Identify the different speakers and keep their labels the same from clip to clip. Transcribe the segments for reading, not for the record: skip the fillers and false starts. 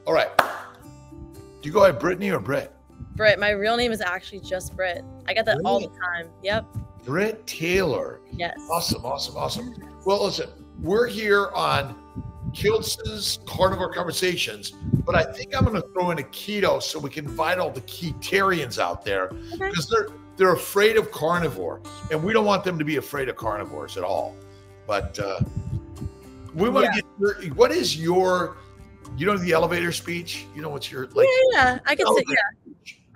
Speaker 1: All right. Do you go by Brittany or Britt?
Speaker 2: Britt. My real name is actually just Britt. I get that all the time. Yep.
Speaker 1: Britt Taylor.
Speaker 2: Yes.
Speaker 1: Awesome, awesome, awesome. Well, listen, we're here on Kiltz's Carnivore Conversations, but I think I'm going to throw in a keto so we can invite all the ketarians out there because they're afraid of carnivore, and we don't want them to be afraid of carnivores at all. But we want to get what is your, the elevator speech? You know what's your like?
Speaker 2: Yeah, I can say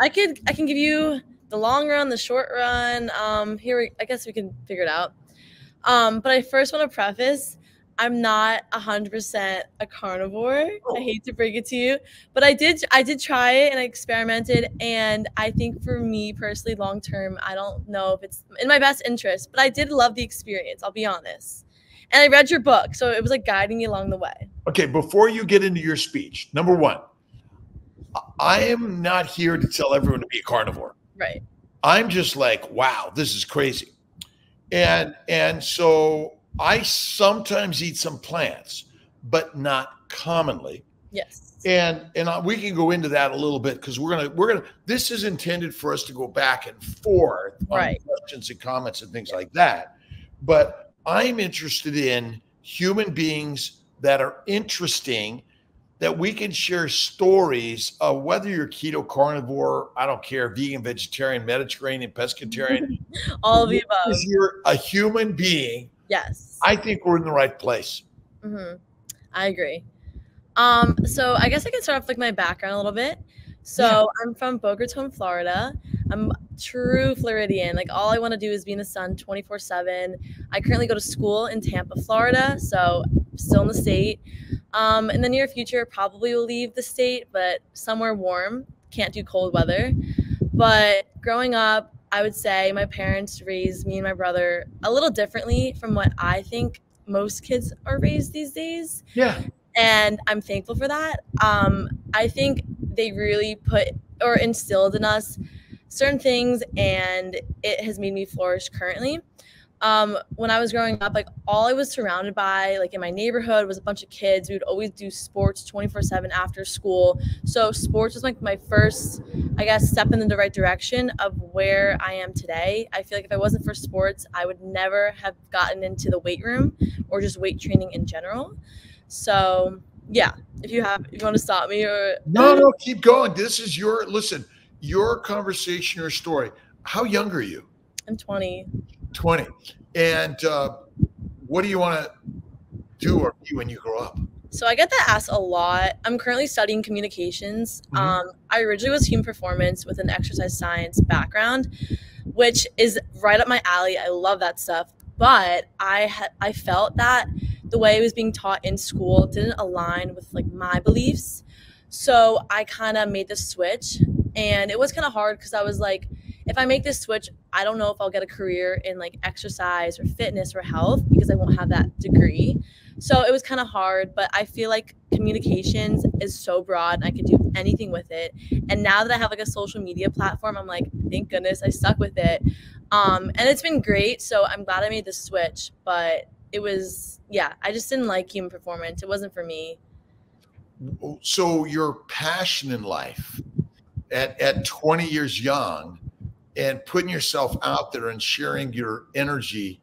Speaker 2: I can give you the long run, the short run. I guess we can figure it out. But I first want to preface, I'm not 100% a carnivore. I hate to break it to you, but I did try it and I experimented. And I think for me personally, long term, I don't know if it's in my best interest, but I did love the experience. I'll be honest. And I read your book, so it was like guiding me along the way. Okay,
Speaker 1: before you get into your speech, number one, I am not here to tell everyone to be a carnivore.
Speaker 2: Right.
Speaker 1: I'm just like, wow, this is crazy. And so I sometimes eat some plants, but not commonly.
Speaker 2: Yes.
Speaker 1: And we can go into that a little bit because we're gonna. This is intended for us to go back and forth on questions and comments and things like that. But I'm interested in human beings that are interesting, that we can share stories of whether you're keto, carnivore, I don't care, vegan, vegetarian, Mediterranean, pescatarian,
Speaker 2: all of the above.
Speaker 1: If you're a human being,
Speaker 2: yes,
Speaker 1: I think we're in the right place.
Speaker 2: Mm-hmm. I agree. So I guess I can start off with my background a little bit. So I'm from Boca Raton, Florida. I'm true Floridian. Like all I want to do is be in the sun 24/7. I currently go to school in Tampa, Florida. So still in the state. In the near future, probably will leave the state, but somewhere warm. Can't do cold weather. But growing up, I would say my parents raised me and my brother a little differently from what I think most kids are raised these days.
Speaker 1: Yeah.
Speaker 2: And I'm thankful for that. I think they really put or instilled in us certain things, and it has made me flourish currently. When I was growing up, like all I was surrounded by, like in my neighborhood, was a bunch of kids. We would always do sports 24/7 after school. So sports was like my first, I guess, step in the right direction of where I am today. I feel like if I wasn't for sports, I would never have gotten into the weight room or just weight training in general. So yeah, if you want to stop me or
Speaker 1: no, keep going. This is your conversation, your story. How young are you?
Speaker 2: I'm 20.
Speaker 1: 20. And what do you want to do or be when you grow up?
Speaker 2: So I get that asked a lot. I'm currently studying communications. I originally was human performance with an exercise science background, which is right up my alley. I love that stuff. But I felt that the way it was being taught in school didn't align with like my beliefs. So I kind of made the switch, and it was kind of hard because I was like, if I make this switch, I don't know if I'll get a career in like exercise or fitness or health because I won't have that degree. So it was kind of hard, but I feel like communications is so broad and I could do anything with it. And now that I have like a social media platform, I'm like, thank goodness I stuck with it. And it's been great. So I'm glad I made the switch, but it was, I just didn't like human performance. It wasn't for me.
Speaker 1: So your passion in life at 20 years young and putting yourself out there and sharing your energy,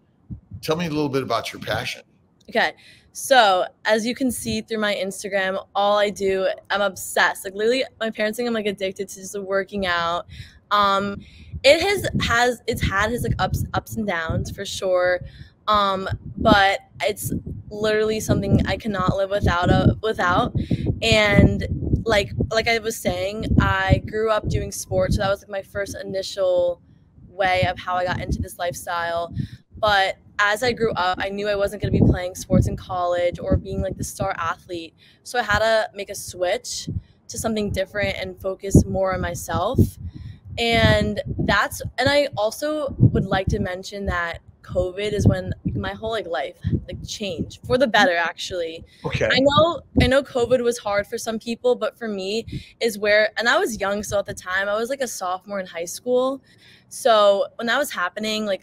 Speaker 1: tell me a little bit about your passion.
Speaker 2: Okay. So as you can see through my Instagram, all I do, I'm obsessed. Like literally my parents think I'm like addicted to just working out. It has had its like ups and downs for sure. But it's literally something I cannot live without. And like I was saying, I grew up doing sports. So that was like my first initial way of how I got into this lifestyle. But as I grew up, I knew I wasn't going to be playing sports in college or being like the star athlete. So I had to make a switch to something different and focus more on myself. And I also would like to mention that COVID is when my whole life changed for the better, actually.
Speaker 1: Okay.
Speaker 2: I know COVID was hard for some people, but for me and I was young. So at the time I was like a sophomore in high school. So when that was happening, I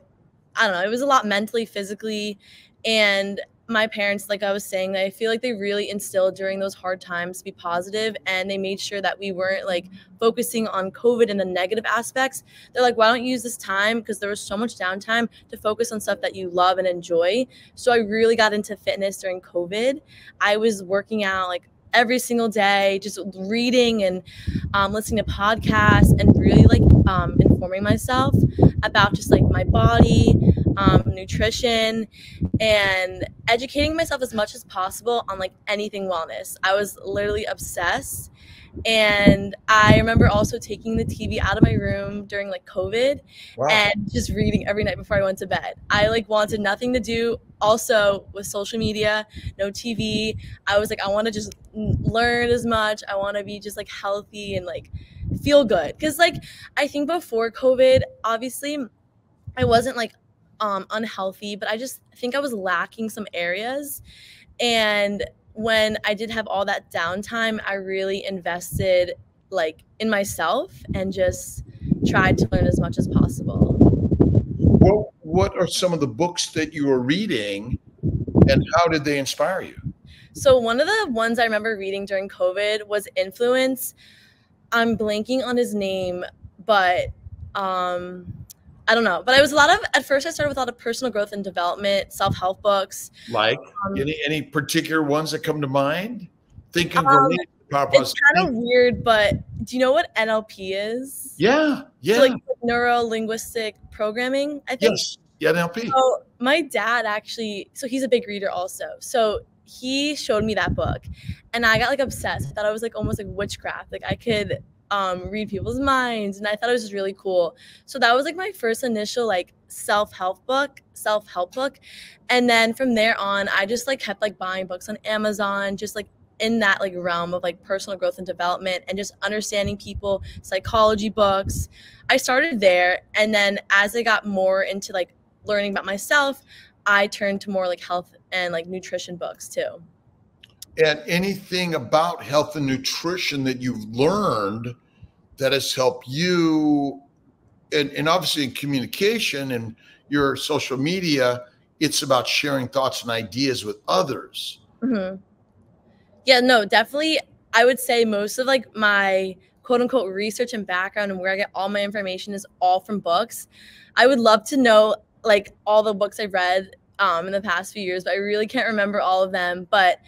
Speaker 2: don't know, it was a lot mentally, physically. And my parents, like I was saying, I feel like they really instilled during those hard times to be positive, and they made sure that we weren't like focusing on COVID and the negative aspects. They're like, why don't you use this time, because there was so much downtime, to focus on stuff that you love and enjoy. So I really got into fitness during COVID. I was working out like every single day, just reading and listening to podcasts, and really like informing myself about just like my body, nutrition, and educating myself as much as possible on like anything wellness. I was literally obsessed. And I remember also taking the TV out of my room during like COVID. Wow. And just reading every night before I went to bed. I like wanted nothing to do also with social media, no TV. I was like, I want to just learn as much. I want to be just like healthy and like feel good. Cause like, I think before COVID, obviously I wasn't like unhealthy, but I just think I was lacking some areas. And when I did have all that downtime, I really invested like in myself and just tried to learn as much as possible.
Speaker 1: Well, what are some of the books that you are reading, and how did they inspire you?
Speaker 2: So one of the ones I remember reading during COVID was Influence. I'm blanking on his name, but I don't know. But I was at first I started with a lot of personal growth and development, self-help books.
Speaker 1: Like any particular ones that come to mind? Think of
Speaker 2: it's kind of weird, but do you know what NLP is?
Speaker 1: Yeah.
Speaker 2: So like neuro-linguistic programming, I think.
Speaker 1: Yes. Yeah, NLP.
Speaker 2: So my dad actually, so he's a big reader also. So he showed me that book, and I got like obsessed. I thought it was like almost like witchcraft. Like I could read people's minds, and I thought it was just really cool. So that was like my first initial like self-help book. And then from there on, I just like kept like buying books on Amazon, just like in that like realm of like personal growth and development and just understanding people, psychology books. I started there, and then as I got more into like learning about myself, I turned to more like health and like nutrition books too.
Speaker 1: And anything about health and nutrition that you've learned that has helped you, and obviously in communication and your social media, it's about sharing thoughts and ideas with others.
Speaker 2: Mm-hmm. Yeah, no, definitely. I would say most of like my quote unquote research and background and where I get all my information is all from books. I would love to know like all the books I've read in the past few years, but I really can't remember all of them. But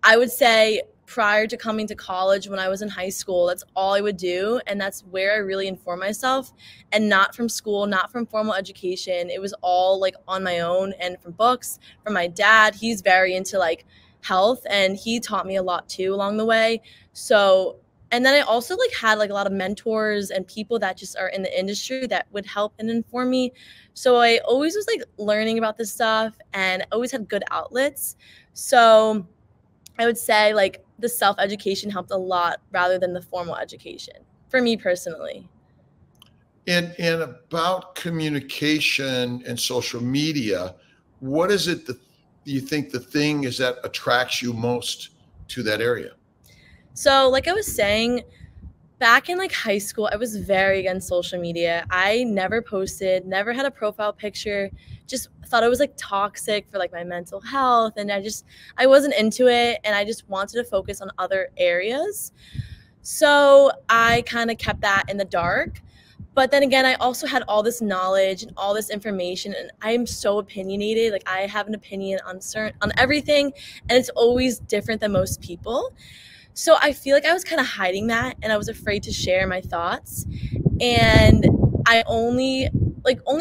Speaker 2: I would say prior to coming to college, when I was in high school, that's all I would do. And that's where I really inform myself, and not from school, not from formal education. It was all like on my own and from books, from my dad. He's very into like health, and he taught me a lot too along the way. So, and then I also like had like a lot of mentors and people that just are in the industry that would help and inform me. So I always was like learning about this stuff and always had good outlets. So I would say like the self-education helped a lot rather than the formal education for me personally.
Speaker 1: And about communication and social media, what is it that you think the thing is that attracts you most to that area?
Speaker 2: So like I was saying, back in like high school, I was very against social media. I never posted, never had a profile picture, just thought it was like toxic for like my mental health. And I wasn't into it, and I just wanted to focus on other areas. So I kind of kept that in the dark. But then again, I also had all this knowledge and all this information, and I'm so opinionated. Like I have an opinion on everything, and it's always different than most people. So I feel like I was kind of hiding that, and I was afraid to share my thoughts. And only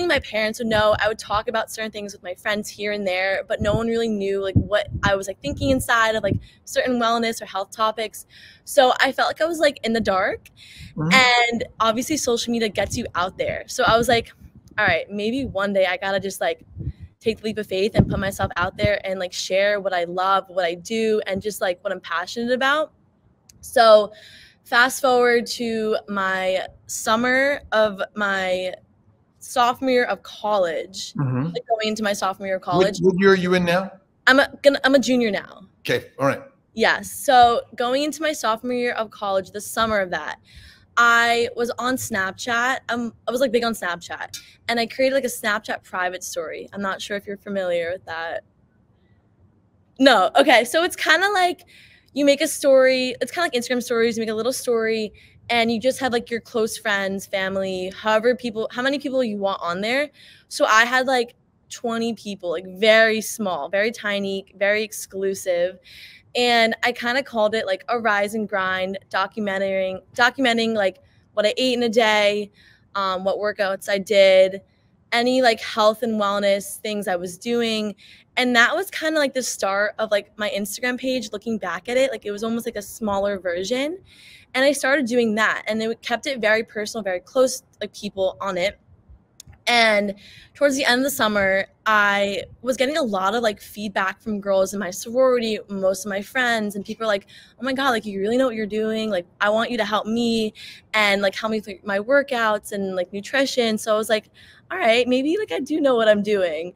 Speaker 2: my parents would know. I would talk about certain things with my friends here and there, but no one really knew like what I was like thinking inside of like certain wellness or health topics. So I felt like I was like in the dark. Mm-hmm. And obviously social media gets you out there. So I was like, all right, maybe one day I gotta just like take the leap of faith and put myself out there and like share what I love, what I do, and just like what I'm passionate about. So fast forward to my summer of my sophomore year of college, mm-hmm. like going into my sophomore year of college.
Speaker 1: What year are you in now?
Speaker 2: I'm a junior now.
Speaker 1: Okay. All right.
Speaker 2: Yes. So going into my sophomore year of college, the summer of that, I was on Snapchat. I was like big on Snapchat, and I created like a Snapchat private story. I'm not sure if you're familiar with that. No. Okay. So it's kind of like you make a story. It's kind of like Instagram stories. You make a little story and you just have like your close friends, family, how many people you want on there. So I had like 20 people, like very small, very tiny, very exclusive. And I kind of called it like a rise and grind, documenting like what I ate in a day, what workouts I did, any like health and wellness things I was doing. And that was kind of like the start of like my Instagram page. Looking back at it, like it was almost like a smaller version. And I started doing that, and it kept it very personal, very close, like people on it. And towards the end of the summer, I was getting a lot of like feedback from girls in my sorority, most of my friends, and people are like, "Oh my God, like you really know what you're doing. Like I want you to help me and like help me through my workouts and like nutrition." So I was like, "All right, maybe like I do know what I'm doing."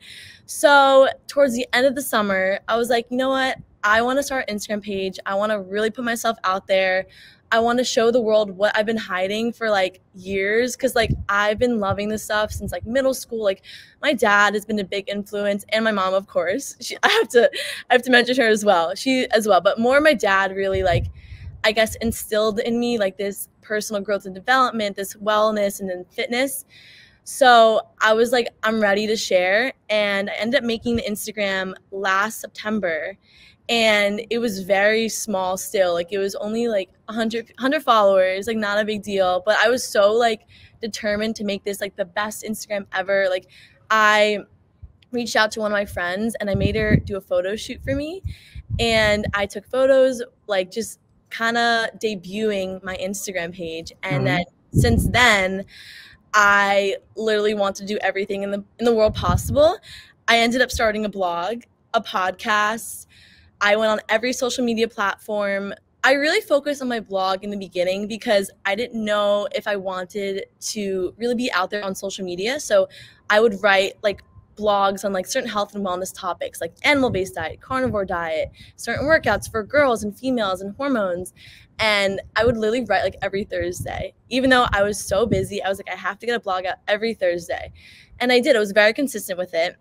Speaker 2: So towards the end of the summer, I was like, "You know what? I want to start an Instagram page. I want to really put myself out there. I want to show the world what I've been hiding for like years, because like I've been loving this stuff since like middle school. Like my dad has been a big influence, and my mom, of course. I have to mention her as well. She as well, but more my dad really like, I guess, instilled in me like this personal growth and development, this wellness and then fitness. So I was like, I'm ready to share. And I ended up making the Instagram last September. And it was very small still. Like it was only like 100 followers, like not a big deal. But I was so like determined to make this like the best Instagram ever. Like I reached out to one of my friends and I made her do a photo shoot for me. And I took photos, like just kind of debuting my Instagram page. And then since then, I literally want to do everything in the world possible. I ended up starting a blog, a podcast. I went on every social media platform. I really focused on my blog in the beginning because I didn't know if I wanted to really be out there on social media. So I would write like blogs on like certain health and wellness topics like animal-based diet, carnivore diet, certain workouts for girls and females and hormones. And I would literally write like every Thursday. Even though I was so busy, I was like, I have to get a blog out every Thursday. And I did. I was very consistent with it.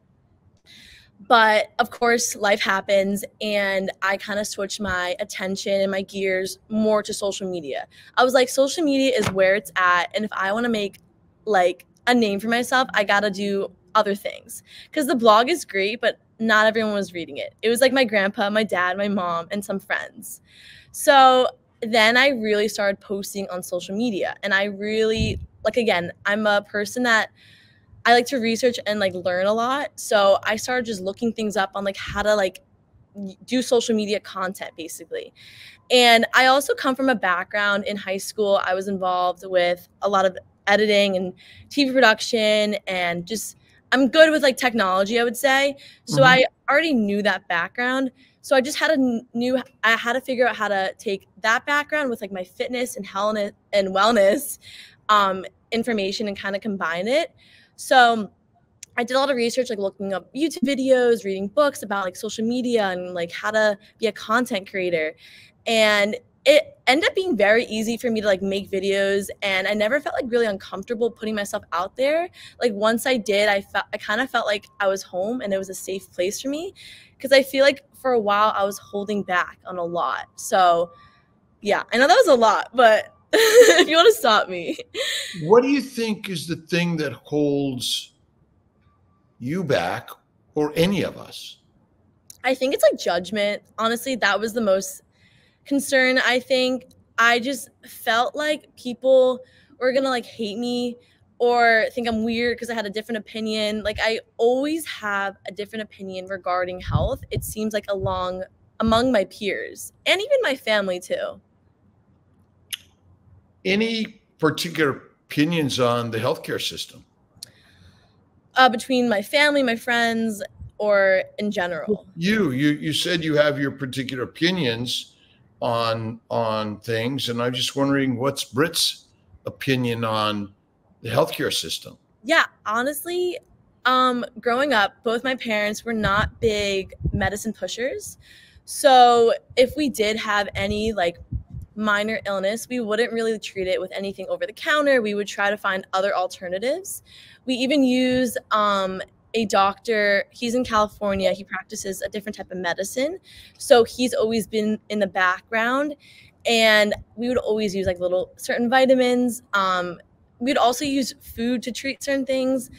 Speaker 2: But of course, life happens, and I kind of switched my attention and my gears more to social media. I was like, social media is where it's at. And if I want to make like a name for myself, I got to do other things. Because the blog is great, but not everyone was reading it. It was like my grandpa, my dad, my mom, and some friends. So then I really started posting on social media. And I really, like, again, I'm a person that I like to research and like learn a lot. So I started just looking things up on like how to like do social media content basically. And I also come from a background in high school. I was involved with a lot of editing and TV production, and just I'm good with like technology, I would say. So I already knew that background. So I just I had to figure out how to take that background with like my fitness and health and wellness information and kind of combine it. So I did a lot of research, like looking up YouTube videos, reading books about like social media and like how to be a content creator. And it ended up being very easy for me to like make videos, and I never felt like really uncomfortable putting myself out there. Like once I did, I kind of felt like I was home and it was a safe place for me, because I feel like for a while I was holding back on a lot. So yeah, I know that was a lot, but if you want to stop me.
Speaker 1: What do you think is the thing that holds you back, or any of us?
Speaker 2: I think it's like judgment. Honestly, that was the most concern. I think I just felt like people were gonna like hate me or think I'm weird because I had a different opinion. Like I always have a different opinion regarding health. It seems like among my peers and even my family too.
Speaker 1: Any particular opinions on the healthcare system?
Speaker 2: Between my family, my friends, or in general?
Speaker 1: You said you have your particular opinions on things, and I'm just wondering, what's Britt's opinion on the healthcare system?
Speaker 2: Yeah, honestly, growing up, both my parents were not big medicine pushers. So if we did have any like minor illness, we wouldn't really treat it with anything over the counter. We would try to find other alternatives. We even use a doctor. He's in California. He practices a different type of medicine. So he's always been in the background. And we would always use like little certain vitamins. We'd also use food to treat certain things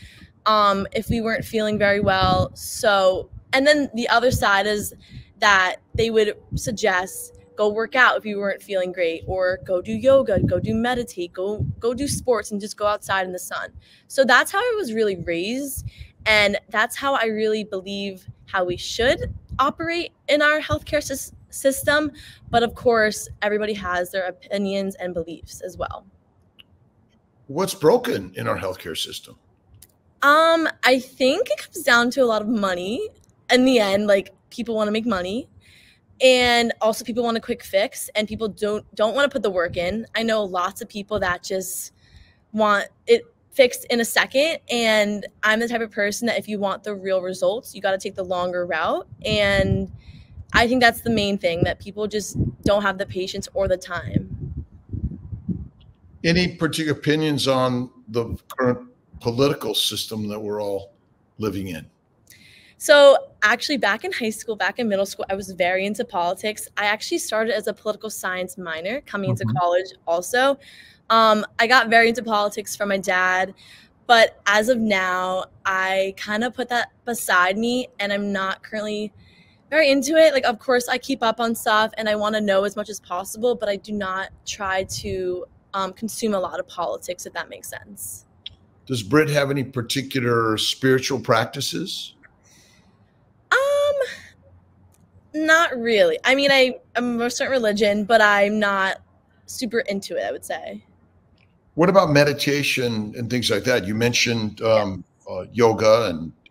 Speaker 2: if we weren't feeling very well. So, and then the other side is that they would suggest go work out if you weren't feeling great, or go do yoga, go do meditate, go do sports and just go outside in the sun. So that's how I was really raised. And that's how I really believe how we should operate in our healthcare system. But of course, everybody has their opinions and beliefs as well.
Speaker 1: What's broken in our healthcare system?
Speaker 2: I think it comes down to a lot of money. In the end, like, people want to make money. And also people want a quick fix, and people don't want to put the work in. I know lots of people that just want it fixed in a second. And I'm the type of person that if you want the real results, you got to take the longer route. And I think that's the main thing, that people just don't have the patience or the time.
Speaker 1: Any particular opinions on the current political system that we're all living in?
Speaker 2: So actually, back in high school, back in middle school, I was very into politics. I actually started as a political science minor coming into college also. I got very into politics from my dad, but as of now, I kind of put that beside me, and I'm not currently very into it. Like, of course, I keep up on stuff and I want to know as much as possible, but I do not try to consume a lot of politics, if that makes sense.
Speaker 1: Does Britt have any particular spiritual practices?
Speaker 2: Not really. I mean, I'm a certain religion, but I'm not super into it, I would say.
Speaker 1: What about meditation and things like that? You mentioned yoga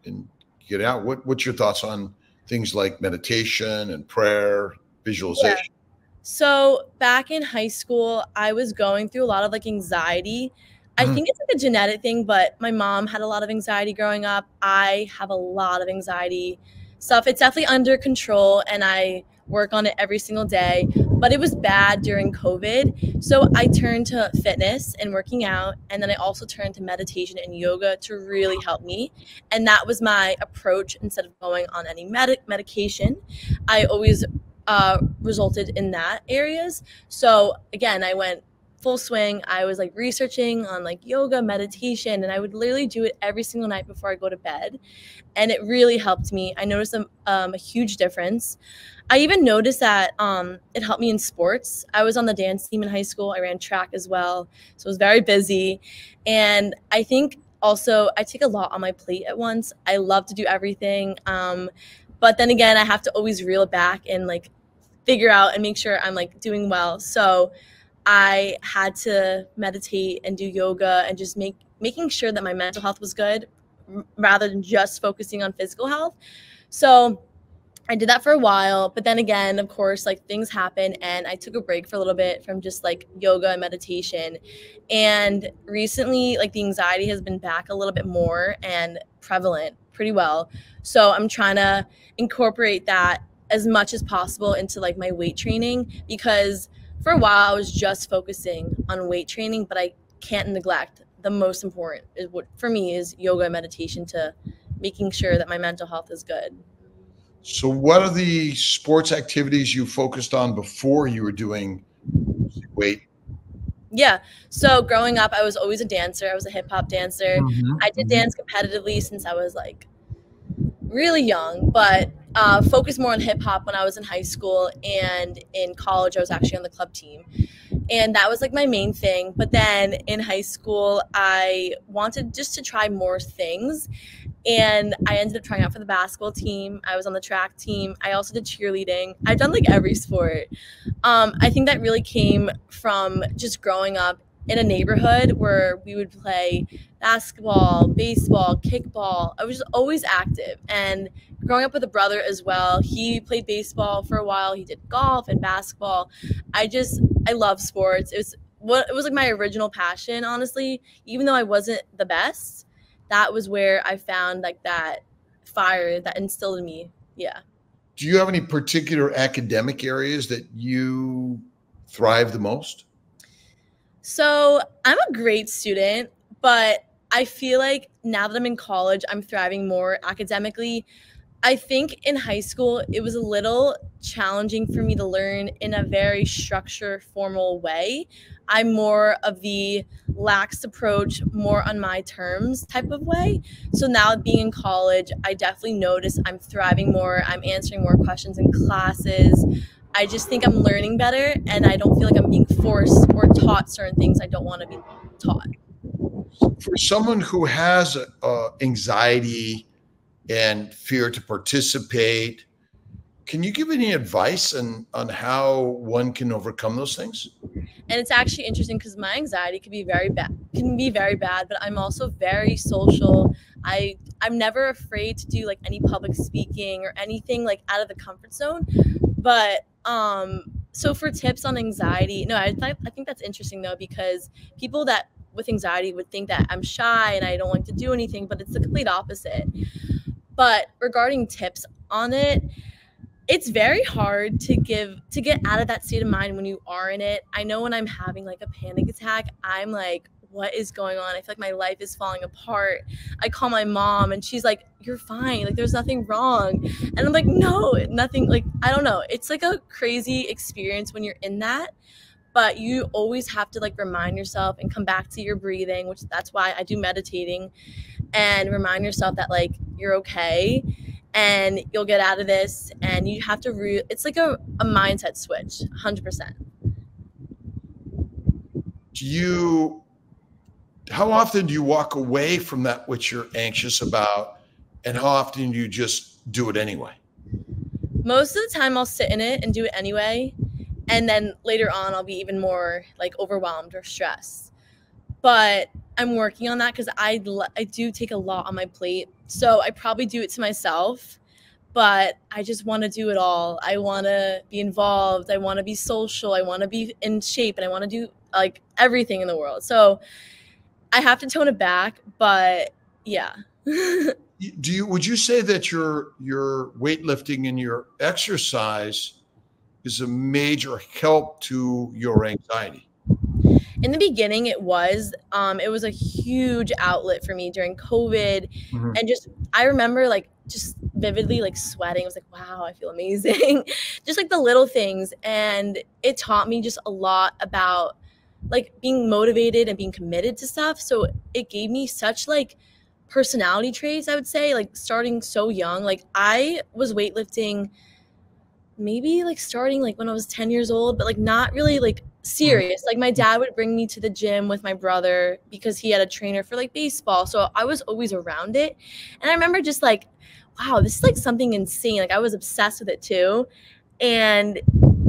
Speaker 1: and get out. What's your thoughts on things like meditation and prayer, visualization?
Speaker 2: Yeah. So back in high school, I was going through a lot of like anxiety. I think it's like a genetic thing, but my mom had a lot of anxiety growing up. I have a lot of anxiety stuff. It's definitely under control, and I work on it every single day, but it was bad during COVID. So I turned to fitness and working out, and then I also turned to meditation and yoga to really help me. And that was my approach. Instead of going on any medication, I always resulted in that areas. So again, I went full swing. I was like researching on like yoga, meditation, and I would literally do it every single night before I go to bed. And it really helped me. I noticed a huge difference. I even noticed that it helped me in sports. I was on the dance team in high school. I ran track as well. So I was very busy. And I think also I take a lot on my plate at once. I love to do everything. But then again, I have to always reel it back and like figure out and make sure I'm like doing well. So I had to meditate and do yoga and just making sure that my mental health was good rather than just focusing on physical health. So I did that for a while, but then again, of course, like things happen, and I took a break for a little bit from just like yoga and meditation. And recently, like the anxiety has been back a little bit more and prevalent pretty well. So I'm trying to incorporate that as much as possible into like my weight training, because for a while I was just focusing on weight training, but I can't neglect the most important is what for me is yoga and meditation, to making sure that my mental health is good.
Speaker 1: So what are the sports activities you focused on before you were doing weight?
Speaker 2: Yeah. So growing up, I was always a dancer. I was a hip hop dancer. I did dance competitively since I was like really young, but focused more on hip hop when I was in high school, and in college I was actually on the club team, and that was like my main thing. But then in high school I wanted just to try more things, and I ended up trying out for the basketball team. I was on the track team. I also did cheerleading. I've done like every sport. I think that really came from just growing up in a neighborhood where we would play basketball, baseball, kickball. I was just always active. And growing up with a brother as well, he played baseball for a while. He did golf and basketball. I love sports. It was like my original passion, honestly. Even though I wasn't the best, that was where I found like that fire that instilled in me. Yeah.
Speaker 1: Do you have any particular academic areas that you thrive the most?
Speaker 2: So I'm a great student, but I feel like now that I'm in college, I'm thriving more academically. I think in high school, it was a little challenging for me to learn in a very structured, formal way. I'm more of the lax approach, more on my terms type of way. So now being in college, I definitely notice I'm thriving more. I'm answering more questions in classes. I just think I'm learning better, and I don't feel like I'm being forced or taught certain things I don't want to be taught.
Speaker 1: For someone who has anxiety and fear to participate, can you give any advice on how one can overcome those things?
Speaker 2: And it's actually interesting because my anxiety can be very bad, but I'm also very social. I'm never afraid to do like any public speaking or anything like out of the comfort zone. But so for tips on anxiety, no, I think that's interesting though, because people that with anxiety would think that I'm shy and I don't like to do anything, but it's the complete opposite. But regarding tips on it, it's very hard to get out of that state of mind when you are in it. I know when I'm having like a panic attack, I'm like, what is going on? I feel like my life is falling apart. I call my mom and she's like, you're fine. Like there's nothing wrong. And I'm like, no, nothing. Like, I don't know. It's like a crazy experience when you're in that, but you always have to like remind yourself and come back to your breathing, which that's why I do meditating, and remind yourself that like you're okay and you'll get out of this. And you have to it's like a mindset switch, 100%.
Speaker 1: How often do you walk away from that which you're anxious about, and how often do you just do it anyway?
Speaker 2: Most of the time I'll sit in it and do it anyway, and then later on I'll be even more like overwhelmed or stressed. But I'm working on that because I do take a lot on my plate. So I probably do it to myself, but I just want to do it all. I want to be involved. I want to be social. I want to be in shape, and I want to do like everything in the world. So I have to tone it back, but yeah.
Speaker 1: Would you say that your weightlifting and your exercise is a major help to your anxiety?
Speaker 2: In the beginning, it was a huge outlet for me during COVID. Mm-hmm. And just, I remember like just vividly like sweating. I was like, wow, I feel amazing. Just like the little things. And it taught me just a lot about like being motivated and being committed to stuff. So it gave me such like personality traits, I would say, like starting so young. Like I was weightlifting maybe like starting like when I was 10 years old, but like not really like serious. Like my dad would bring me to the gym with my brother because he had a trainer for like baseball. So I was always around it. And I remember just like, wow, this is like something insane. Like I was obsessed with it too. And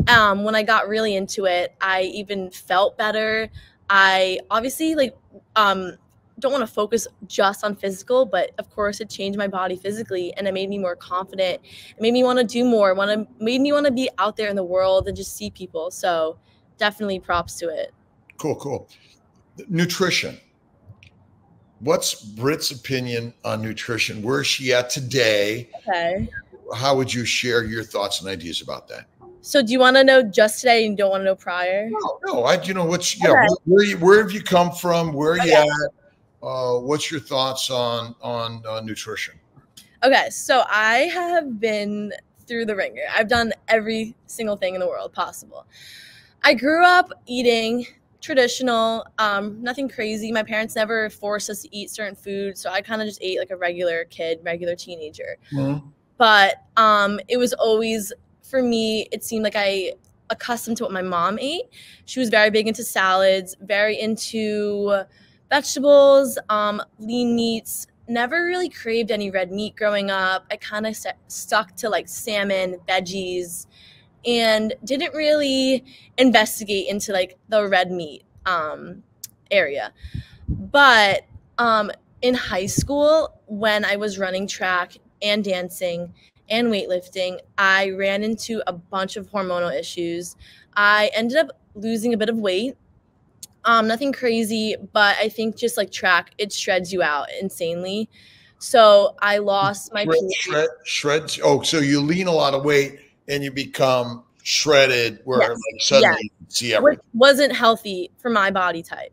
Speaker 2: when I got really into it, I even felt better. I obviously like don't want to focus just on physical, but of course it changed my body physically, and it made me more confident. It made me want to do more, made me want to be out there in the world and just see people. So definitely props to it.
Speaker 1: Cool. Nutrition. What's Britt's opinion on nutrition? Where is she at today?
Speaker 2: Okay.
Speaker 1: How would you share your thoughts and ideas about that?
Speaker 2: So do you want to know just today and you don't want to know prior?
Speaker 1: No. Where have you come from? Where are you at? What's your thoughts on nutrition?
Speaker 2: Okay, so I have been through the ringer. I've done every single thing in the world possible. I grew up eating traditional, nothing crazy. My parents never forced us to eat certain foods, so I kind of just ate like a regular kid, regular teenager. Mm-hmm. But it was always, for me, it seemed like I accustomed to what my mom ate. She was very big into salads, very into vegetables, lean meats. Never really craved any red meat growing up. I kind of stuck to like salmon, veggies, and didn't really investigate into like the red meat area. But in high school, when I was running track and dancing and weightlifting, I ran into a bunch of hormonal issues. I ended up losing a bit of weight. Nothing crazy, but I think just like track, it shreds you out insanely. So I lost my
Speaker 1: shreds. Oh, so you lean a lot of weight and you become shredded, where like suddenly you see everything.
Speaker 2: Which wasn't healthy for my body type.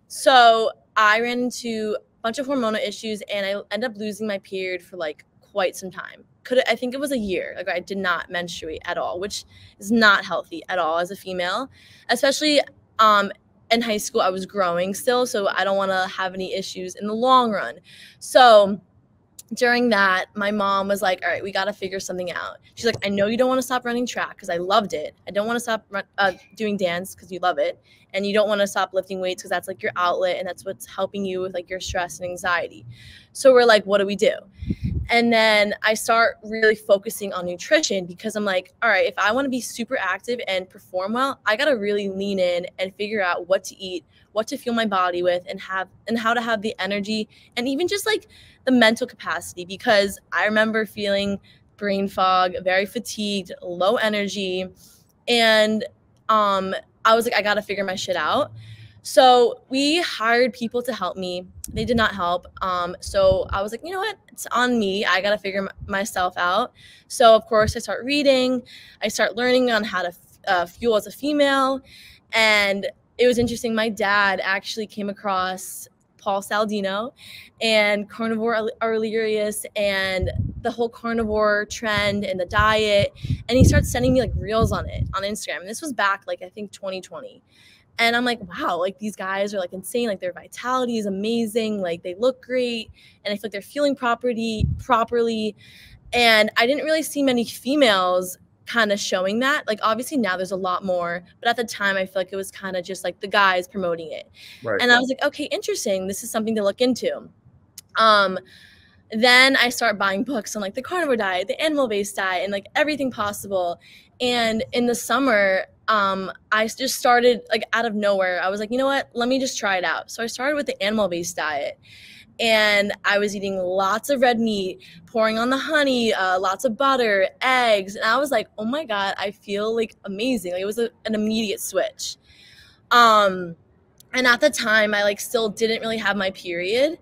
Speaker 2: So I ran into bunch of hormonal issues, and I ended up losing my period for like quite some time. I think it was a year. Like I did not menstruate at all, which is not healthy at all as a female, especially in high school. I was growing still, so I don't want to have any issues in the long run. So during that, my mom was like, all right, we got to figure something out. She's like, I know you don't want to stop running track because I loved it. I don't want to stop doing dance because you love it. And you don't want to stop lifting weights because that's like your outlet and that's what's helping you with like your stress and anxiety. So we're like, what do we do? And then I start really focusing on nutrition because I'm like, all right, if I want to be super active and perform well, I got to really lean in and figure out what to eat, what to fuel my body with, and how to have the energy and even just like the mental capacity, because I remember feeling brain fog, very fatigued, low energy. And I was like, I got to figure my shit out. So we hired people to help me. They did not help. So I was like, you know what? It's on me. I got to figure myself out. So of course I start reading. I start learning on how to fuel as a female. And it was interesting. My dad actually came across Paul Saldino and Carnivore Aurelius and the whole carnivore trend and the diet. And he started sending me like reels on it on Instagram. And this was back like, I think 2020. And I'm like, wow, like these guys are like insane. Like their vitality is amazing. Like they look great. And I feel like they're feeling properly. And I didn't really see many females kind of showing that. Like obviously now there's a lot more, but at the time I feel like it was kind of just like the guys promoting it. Right. And I was like, okay, interesting. This is something to look into. Then I start buying books on like the carnivore diet, the animal-based diet, and like everything possible. And in the summer, I just started like out of nowhere. I was like, you know what? Let me just try it out. So I started with the animal-based diet. And I was eating lots of red meat, pouring on the honey, lots of butter, eggs. And I was like, oh my God, I feel like amazing. Like it was an immediate switch. And at the time I like still didn't really have my period.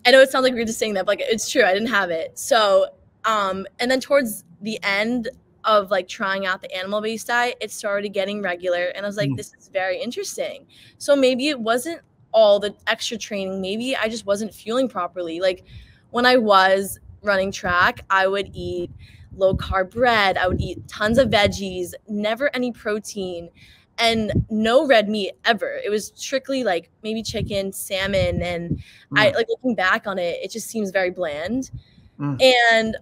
Speaker 2: I know it sounds like weird just saying that, but like it's true. I didn't have it. So, and then towards the end of like trying out the animal-based diet, it started getting regular. And I was like, this is very interesting. So maybe it wasn't all the extra training. Maybe I just wasn't fueling properly. Like when I was running track, I would eat low carb bread. I would eat tons of veggies, never any protein, and no red meat ever. It was strictly like maybe chicken, salmon. And I like looking back on it, it just seems very bland. And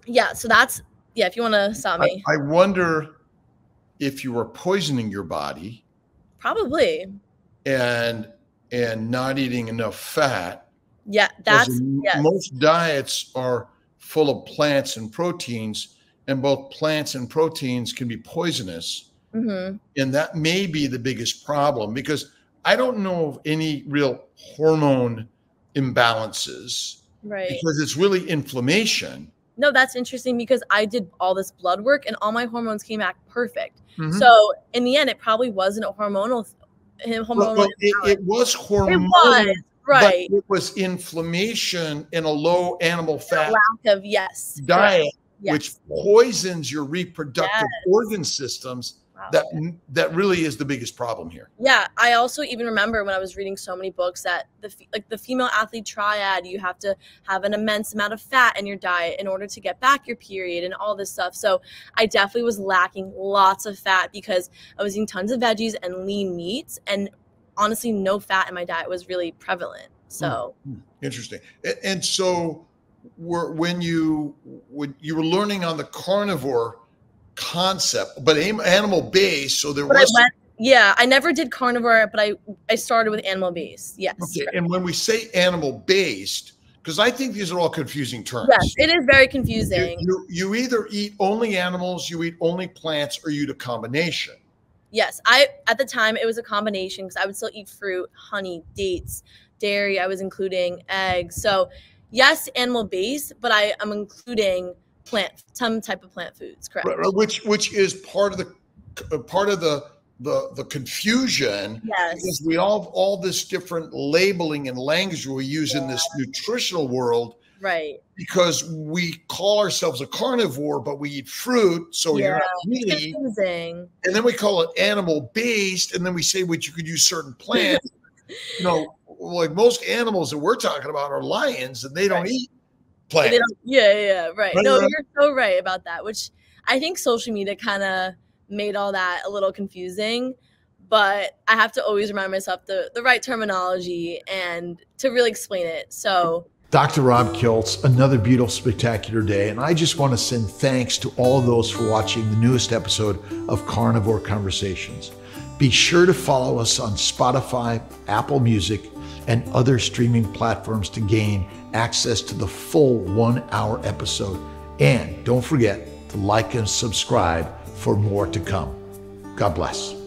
Speaker 2: yeah, so that's, yeah, if you want to stop me.
Speaker 1: I wonder if you were poisoning your body.
Speaker 2: Probably.
Speaker 1: And not eating enough fat.
Speaker 2: Yeah, that's
Speaker 1: most diets are full of plants and proteins, and both plants and proteins can be poisonous. And that may be the biggest problem, because I don't know of any real hormone imbalances, right? Because it's really inflammation.
Speaker 2: No, that's interesting, because I did all this blood work and all my hormones came back perfect. So in the end, it probably wasn't a hormonal it
Speaker 1: was hormonal.
Speaker 2: It was, right.
Speaker 1: But it was inflammation in a low animal fat
Speaker 2: lack of
Speaker 1: diet, which poisons your reproductive organ systems. Wow. That really is the biggest problem here.
Speaker 2: Yeah, I also even remember when I was reading so many books that the female athlete triad, you have to have an immense amount of fat in your diet in order to get back your period and all this stuff. So I definitely was lacking lots of fat because I was eating tons of veggies and lean meats, and honestly no fat in my diet was really prevalent. So
Speaker 1: interesting. And so when you were learning on the carnivore concept, but animal based, so there was
Speaker 2: I never did carnivore, but I started with animal based. Yes.
Speaker 1: Okay. And when we say animal based, because I think these are all confusing terms.
Speaker 2: Yes, it is very confusing.
Speaker 1: You either eat only animals, you eat only plants, or you eat a combination.
Speaker 2: Yes, at the time it was a combination, because I would still eat fruit, honey, dates, dairy. I was including eggs. So yes, animal based, but I am including some type of plant foods, correct?
Speaker 1: Right, which is part of the confusion.
Speaker 2: Yes,
Speaker 1: because we all this different labeling and language we use in this nutritional world.
Speaker 2: Right.
Speaker 1: Because we call ourselves a carnivore, but we eat fruit, so you're not really.
Speaker 2: Confusing.
Speaker 1: And then we call it animal based, and then we say you could use certain plants. like most animals that we're talking about are lions, and they don't eat plants.
Speaker 2: Yeah, right.
Speaker 1: Right,
Speaker 2: No,
Speaker 1: right.
Speaker 2: you're so right about that, which I think social media kind of made all that a little confusing. But I have to always remind myself the right terminology and to really explain it. So
Speaker 1: Dr. Rob Kiltz, another beautiful, spectacular day. And I just want to send thanks to all of those for watching the newest episode of Carnivore Conversations. Be sure to follow us on Spotify, Apple Music, and other streaming platforms to gain access to the full 1-hour episode. And don't forget to like and subscribe for more to come. God bless.